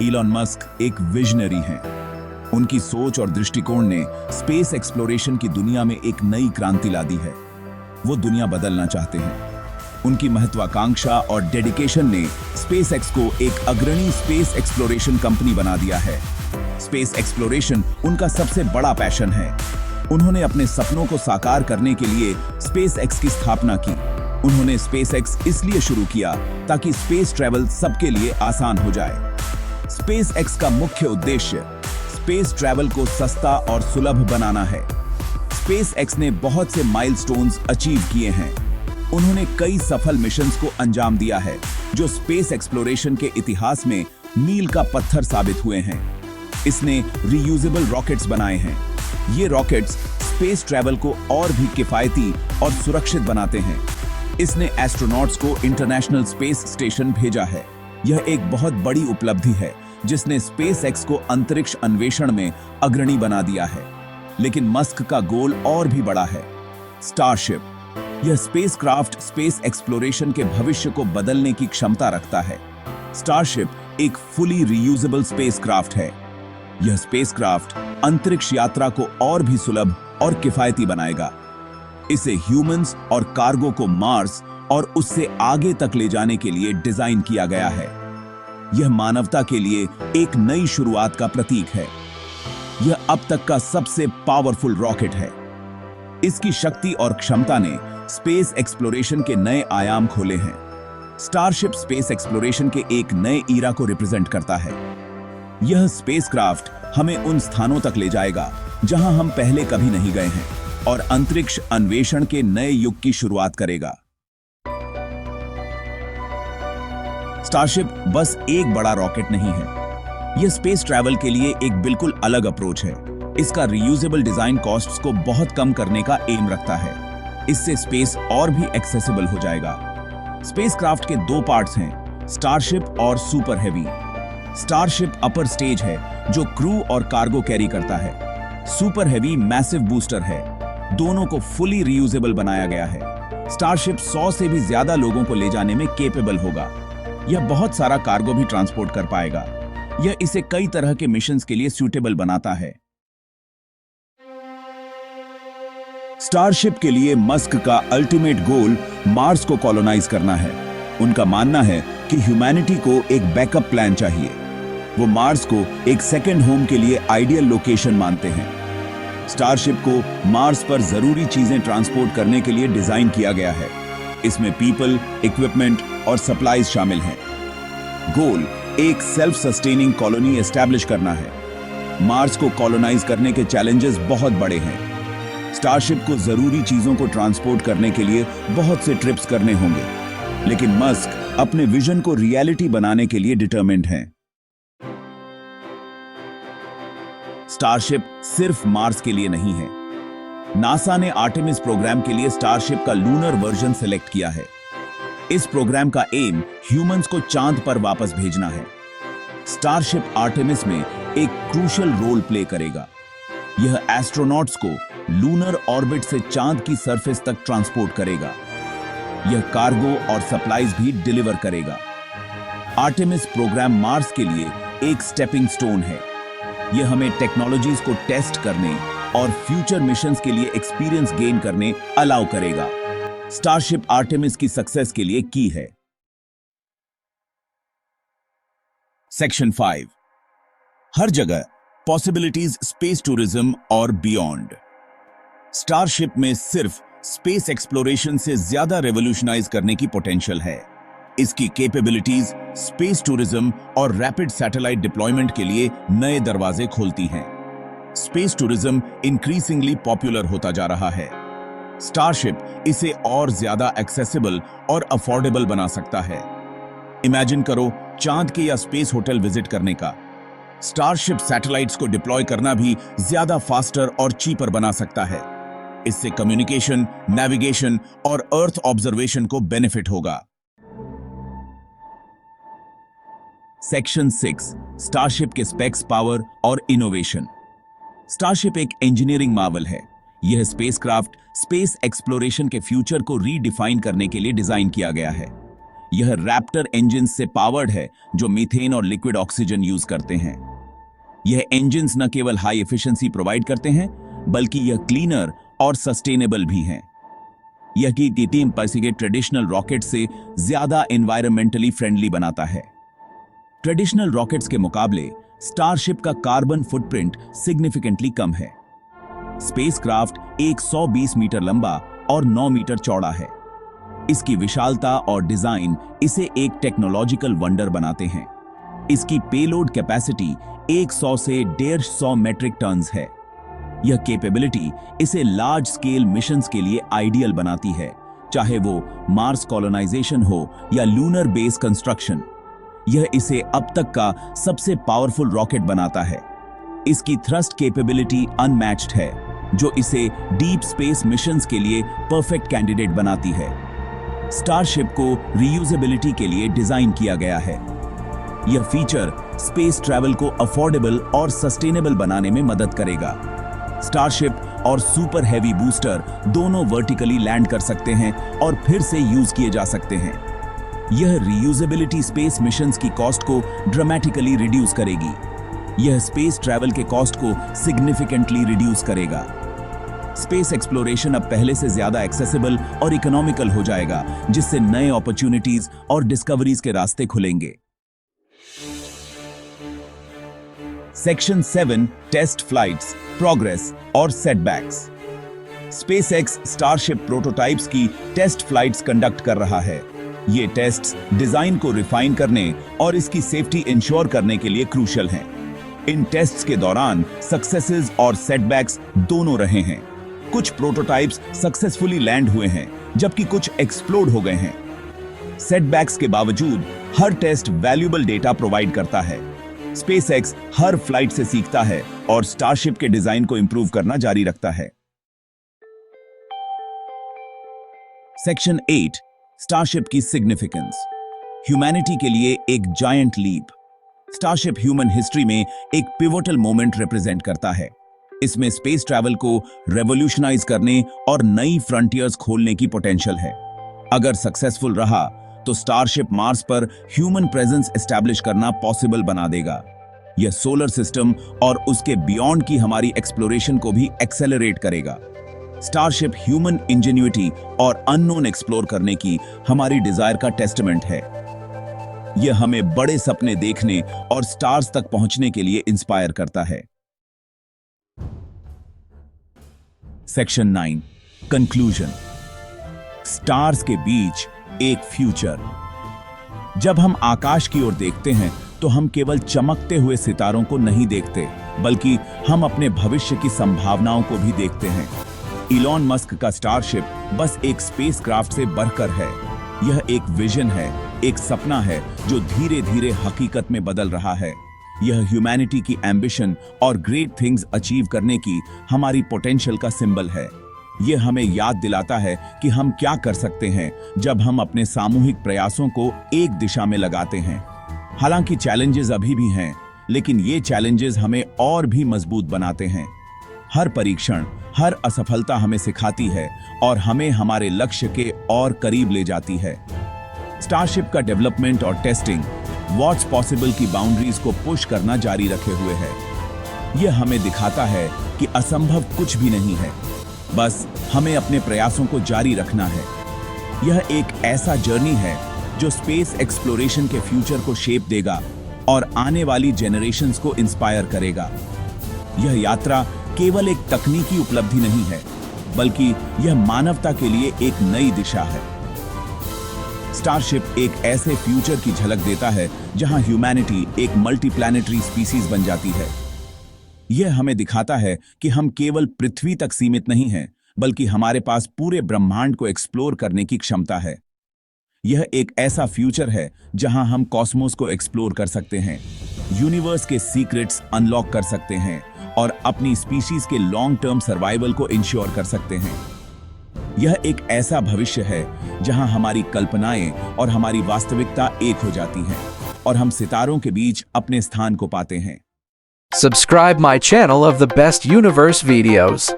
Elon Musk एक visionary हैं। उनकी सोच और दृष्टिकोण ने स्पेस एक्सप्लोरेशन की दुनिया में एक नई क्रांति ला दी है। वो दुनिया बदलना चाहते हैं। उनकी महत्वाकांक्षा और डेडिकेशन ने स्पेस एक्स को एक अग्रणी स्पेस एक्सप्लोरेशन कंपनी बना दिया है। स्पेस एक्सप्लोरेशन उनका सबसे बड़ा पैशन है। उन्होंने अपने सपनों को साकार करने के लिए स्पेस एक्स की स्थापना की। उन्होंने स्पेस एक्स इसलिए शुरू किया ताकि स्पेस ट्रैवल सबके लिए आसान हो जाए। स्पेस एक्स का मुख्य उद्देश्य स्पेस ट्रैवल को सस्ता और सुलभ बनाना है। स्पेस एक्स ने बहुत से माइलस्टोन्स अचीव किए हैं। उन्होंने कई सफल मिशंस को अंजाम दिया है जो स्पेस एक्सप्लोरेशन के इतिहास में मील का पत्थर साबित हुए हैं। इसने रीयूजेबल रॉकेट्स बनाए हैं। ये रॉकेट्स स्पेस ट्रैवल को और भी किफायती और सुरक्षित बनाते हैं। इसने एस्ट्रोनॉट्स को इंटरनेशनल स्पेस स्टेशन भेजा है। यह एक बहुत बड़ी उपलब्धि है जिसने स्पेस एक्स को अंतरिक्ष अन्वेषण में अग्रणी बना दिया है। लेकिन मस्क का गोल और भी बड़ा है। स्टारशिप। यह स्पेसक्राफ्ट स्पेस एक्सप्लोरेशन के भविष्य को बदलने की क्षमता रखता है। स्टारशिप एक फुली रीयूजेबल स्पेसक्राफ्ट है। यह स्पेसक्राफ्ट अंतरिक्ष यात्रा को और भी सुलभ और किफायती बनाएगा। इसे ह्यूमंस और कार्गो को मार्स और उससे आगे तक ले जाने के लिए डिजाइन किया गया है। यह मानवता के लिए एक नई शुरुआत का प्रतीक है। यह अब तक का सबसे पावरफुल रॉकेट है। इसकी शक्ति और क्षमता ने स्पेस एक्सप्लोरेशन के नए आयाम खोले हैं। स्टारशिप स्पेस एक्सप्लोरेशन के एक नए ईरा को रिप्रेजेंट करता है। यह स्पेसक्राफ्ट हमें उन स्थानों तक ले जाएगा जहां हम पहले कभी नहीं गए हैं और अंतरिक्ष अन्वेषण के नए युग की शुरुआत करेगा। स्टारशिप बस एक बड़ा रॉकेट नहीं है। यह स्पेस ट्रैवल के लिए एक बिल्कुल अलग अप्रोच है। इसका रीयूजेबल डिजाइन कॉस्ट्स को बहुत कम करने का एम रखता है। इससे स्पेस और भी एक्सेसिबल हो जाएगा। स्पेसक्राफ्ट के दो पार्ट्स हैं, स्टारशिप और super heavy. Starship upper stage है जो क्रू और कार्गो कैरी करता है। सुपर हेवी मैसिव बूस्टर है। दोनों को फुली रीयूजेबल बनाया गया है। स्टारशिप 100 से भी ज्यादा लोगों को ले जाने में केपेबल होगा। यह बहुत सारा कार्गो भी ट्रांसपोर्ट कर पाएगा। यह इसे कई तरह के मिशंस के लिए सूटेबल बनाता है। स्टारशिप के लिए मस्क का अल्टीमेट गोल मार्स को कॉलोनाइज करना है। उनका मानना है कि ह्यूमैनिटी को एक बैकअप प्लान चाहिए। वो मार्स को एक सेकेंड होम के लिए आइडियल लोकेशन मानते हैं। स्टारशिप को मार्स पर जरूरी चीजें ट्रांसपोर्ट करने के लिए डिजाइन किया गया है। इसमें पीपल, इक्विपमेंट और सप्लाईज शामिल हैं। गोल एक सेल्फ सस्टेनिंग कॉलोनी एस्टैब्लिश करना है। मार्स को कॉलोनाइज करने के चैलेंजेस बहुत बड़े हैं। स्टारशिप को जरूरी चीजों को ट्रांसपोर्ट करने के लिए बहुत से ट्रिप्स करने होंगे, लेकिन मस्क अपने विजन को रियलिटी बनाने के लिए डिटरमिन्ड हैं। स्टारशिप सिर्फ मार्स के लिए नहीं है। नासा ने आर्टेमिस प्रोग्राम के लिए स्टारशिप का लूनर वर्जन सेलेक्ट किया है। इस प्रोग्राम का एम ह्यूमंस को चांद पर वापस भेजना है। स्टारशिप आर्टेमिस में एक क्रूशियल रोल प्ले करेगा। यह एस्ट्रोनॉट्स को लूनर ऑर्बिट से चांद की सरफेस तक ट्रांसपोर्ट करेगा। यह कार्गो और सप्लाईज भी डिलीवर करेगा। आर्टेमिस प्रोग्राम मार्स के लिए एक स्टेपिंग स्टोन है। यह हमें टेक्नोलॉजीज को टेस्ट करने और फ्यूचर मिशंस के लिए एक्सपीरियंस गेन करने अलाउ करेगा। स्टारशिप आर्टेमिस की सक्सेस के लिए की है। सेक्शन 5, हर जगह पॉसिबिलिटीज स्पेस टूरिज्म और बियॉन्ड। स्टारशिप में सिर्फ स्पेस एक्सप्लोरेशन से ज्यादा रेवोल्यूशनाइज करने की पोटेंशियल है। इसकी कैपेबिलिटीज स्पेस टूरिज्म और रैपिड सैटेलाइट डिप्लॉयमेंट के लिए नए दरवाजे खोलती हैं। स्पेस टूरिज्म इंक्रीजिंगली पॉपुलर होता जा रहा है। स्टारशिप इसे और ज्यादा एक्सेसिबल और अफोर्डेबल बना सकता है। इमेजिन करो चांद के या स्पेस होटल विजिट करने का। स्टारशिप सैटेलाइट्स को डिप्लॉय करना भी ज्यादा फास्टर और चीपर बना सकता है। इससे कम्युनिकेशन, नेविगेशन और अर्थ ऑब्जर्वेशन को बेनिफिट होगा। सेक्शन 6, स्टारशिप के स्पेक्स, पावर और इनोवेशन। स्टारशिप एक इंजीनियरिंग मार्वल है। यह स्पेसक्राफ्ट स्पेस एक्सप्लोरेशन के फ्यूचर को रीडिफाइन करने के लिए डिजाइन किया गया है। यह रैप्टर इंजन से पावर्ड है जो मीथेन और लिक्विड ऑक्सीजन यूज करते हैं। यह इंजन्स न केवल हाई एफिशिएंसी प्रोवाइड करते हैं बल्कि यह क्लीनर और सस्टेनेबल भी हैं। यह की टीम पैसे ट्रेडिशनल रॉकेट से ज्यादा एनवायरमेंटली फ्रेंडली बनाता है। ट्रेडिशनल रॉकेट्स के मुकाबले स्टारशिप का कार्बन फुटप्रिंट सिग्निफिकेंटली कम है। स्पेसक्राफ्ट 120 मीटर लंबा और 9 मीटर चौड़ा है। इसकी विशालता और डिजाइन इसे एक टेक्नोलॉजिकल वंडर बनाते हैं। इसकी पेलोड कैपेसिटी 100 से 150 मेट्रिक टन्स है। यह कैपेबिलिटी इसे लार्ज स्केल मिशंस के लिए आइडियल बनाती है, चाहे वो मार्स कॉलोनाइजेशन हो या लूनर बेस कंस्ट्रक्शन। यह इसे अब तक का सबसे पावरफुल रॉकेट बनाता है। इसकी थ्रस्ट कैपेबिलिटी अनमैच्ड है, जो इसे डीप स्पेस मिशंस के लिए परफेक्ट कैंडिडेट बनाती है। स्टारशिप को रीयूजेबिलिटी के लिए डिजाइन किया गया है। यह फीचर स्पेस ट्रैवल को अफोर्डेबल और सस्टेनेबल बनाने में मदद करेगा। स्टारशिप और सुपर हैवी बूस्टर दोनों वर्टिकली लैंड कर सकते हैं और फिर से यूज किए जा सकते हैं। यह रीयूजेबिलिटी स्पेस मिशंस की कॉस्ट को ड्रामेटिकली रिड्यूस करेगी। यह स्पेस ट्रैवल के कॉस्ट को सिग्निफिकेंटली रिड्यूस करेगा। स्पेस एक्सप्लोरेशन अब पहले से ज्यादा एक्सेसिबल और इकोनॉमिकल हो जाएगा, जिससे नए अपॉर्चुनिटीज और डिस्कवरीज के रास्ते खुलेंगे। सेक्शन 7 टेस्ट फ्लाइट्स, प्रोग्रेस और सेटबैक्स। स्पेसएक्स स्टारशिप प्रोटोटाइप्स की टेस्ट फ्लाइट्स कंडक्ट कर रहा है। ये टेस्ट्स डिजाइन को रिफाइन करने और इसकी सेफ्टी इंश्योर करने के लिए क्रूशियल हैं। इन टेस्ट्स के दौरान सक्सेसेस और सेटबैक्स दोनों रहे हैं। कुछ प्रोटोटाइप्स सक्सेसफुली लैंड हुए हैं, जबकि कुछ एक्सप्लोड हो गए हैं। सेटबैक्स के बावजूद हर टेस्ट वैल्यूएबल डेटा प्रोवाइड करता है। स्पेसएक्स हर फ्लाइट से सीखता है और स्टारशिप के डिजाइन को इंप्रूव करना जारी रखता है। सेक्शन 8 स्टारशिप की सिग्निफिकेंस। ह्यूमैनिटी के लिए एक giant leap. Starship human history में एक पिवोटल मोमेंट रिप्रेजेंट करता है। इसमें स्पेस ट्रैवल को रेवोल्यूशनाइज करने और नई फ्रंटियर्स खोलने की पोटेंशियल है। अगर सक्सेसफुल रहा तो स्टारशिप मार्स पर ह्यूमन प्रेजेंस एस्टैब्लिश करना पॉसिबल बना देगा। यह सोलर सिस्टम और उसके बियॉन्ड की हमारी एक्सप्लोरेशन को भी एक्सेलरेट करेगा। स्टारशिप ह्यूमन इंजेन्युइटी और अननोन एक्सप्लोर करने की हमारी डिजायर का टेस्टमेंट है। यह हमें बड़े सपने देखने और स्टार्स तक पहुंचने के लिए इंस्पायर करता है। Section 9 conclusion. स्टार्स के बीच एक फ्यूचर। जब हम आकाश की ओर देखते हैं तो हम केवल चमकते हुए सितारों को नहीं देखते, बल्कि हम अपने भविष्य की संभावनाओं को भी देखते हैं। इलॉन मस्क का स्टारशिप बस एक स्पेसक्राफ्ट से बढ़कर है। यह एक विजन है, एक सपना है जो धीरे धीरे हकीकत में बदल रहा है। यह ह्यूमैनिटी की एम्बिशन और ग्रेट थिंग्स अचीव करने की हमारी पोटेंशियल का सिंबल है। यह हमें याद दिलाता है कि हम क्या कर सकते हैं जब हम अपने सामूहिक प्रयासों को एक दिशा में लगाते हैं। हालांकि चैलेंजेस अभी भी हैं, लेकिन ये चैलेंजेस हमें और भी मजबूत बनाते हैं। हर परीक्षण, हर असफलता हमें सिखाती है और हमें हमारे लक्ष्य के और करीब ले जाती है। स्टारशिप का डेवलपमेंट और टेस्टिंग व्हाट्स पॉसिबल की बाउंड्रीज को पुश करना जारी रखे हुए है। यह हमें दिखाता है कि असंभव कुछ भी नहीं है, बस हमें अपने प्रयासों को जारी रखना है। यह एक ऐसा जर्नी है जो स्पेस एक्सप्लोरेशन के फ्यूचर को शेप देगा और आने वाली जेनरेशंस को इंस्पायर करेगा। यह यात्रा केवल एक तकनीकी उपलब्धि नहीं है, बल्कि यह मानवता के लिए एक नई दिशा है। स्टारशिप एक ऐसे फ्यूचर की झलक देता है जहां ह्यूमैनिटी एक मल्टीप्लैनेटरी स्पीसीज बन जाती है। यह हमें दिखाता है कि हम केवल पृथ्वी तक सीमित नहीं हैं, बल्कि हमारे पास पूरे ब्रह्मांड को एक्सप्लोर करने की क्षमता है। यह एक ऐसा फ्यूचर है जहां हम कॉस्मोस को एक्सप्लोर कर सकते हैं, यूनिवर्स के सीक्रेट्स अनलॉक कर सकते हैं और अपनी स्पीशीज के लॉन्ग टर्म सर्वाइवल को इंश्योर कर सकते हैं। यह एक ऐसा भविष्य है जहां हमारी कल्पनाएं और हमारी वास्तविकता एक हो जाती हैं और हम सितारों के बीच अपने स्थान को पाते हैं। Subscribe my channel of the best universe videos.